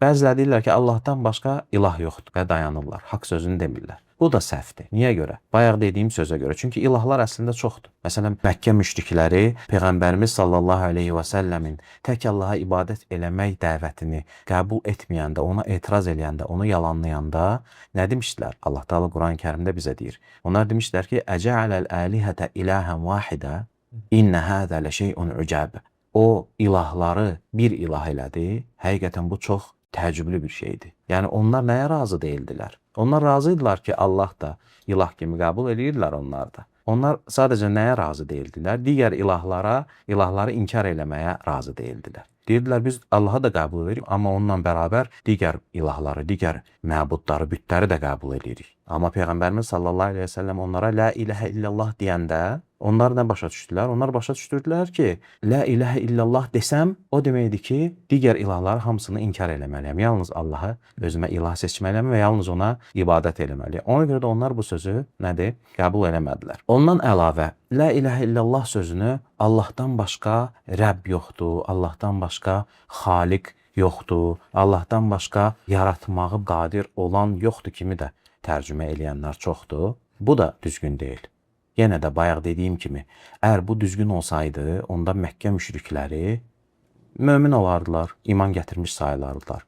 Bəziləri deyirlər ki, Allahdan başqa ilah yoxdur və dayanırlar. Haqq sözünü demirlər. Bu da səhvdir. Niyə görə? Bayaq dediyim sözə görə. Çünki ilahlar əslində çoxdur. Məsələn, Məkkə müşrikləri Peyğəmbərimiz sallallahu əleyhi və səlləmin tək Allaha ibadət eləmək dəvətini qəbul etməyəndə, ona etiraz eləyəndə, onu yalanlayanda nə demişdilər? Allah Taala Qurani-Kərimdə bizə deyir. Onlar demişdilər ki, "Əcəaləl əlihətə ilahən vahidə, İnnə həzə ləşey'un ucəb." O ilahları bir ilah elədi. Həqiqətən bu çox təəccüblü bir şeydir. Yəni onlar nəyə razı deyildilər? Onlar razı idilər ki, Allah da ilah kimi qəbul edirdilər onlar da. Onlar sadəcə nəyə razı deyildilər? Digər ilahları inkar eləməyə razı deyildilər. Deyirdilər, biz Allahı da qəbul edirik, amma onunla bərabər digər ilahları, digər məbudları, bütləri də qəbul edirik. Amma Peyğəmbərimiz sallallahu əleyhi və səlləm onlara la ilahə illallah deyəndə onlar nə başa düşdülər? Onlar başa düşdürdülər ki, la ilahə illallah desəm, o deməkdir ki, digər ilahları hamısını inkar eləməliyəm. Yalnız Allahı özümə ilah seçməliyəm və yalnız ona ibadət eləməliyəm. Ona görə də onlar bu sözü nədir? Qəbul eləmədilər. Ondan əlavə, la ilahə illallah sözünü Allahdan başqa Rəbb yoxdur, Allahdan başqa Xaliq yoxdur, Allahdan başqa yaratmağı qadir olan yoxdur kimi də tərcümə eləyənlər çoxdur. Bu da düzgün deyil. Yenə də bayaq dediyim kimi, əgər bu düzgün olsaydı, onda Məkkə müşrikləri mömin olardılar, iman gətirmiş sayılardılar.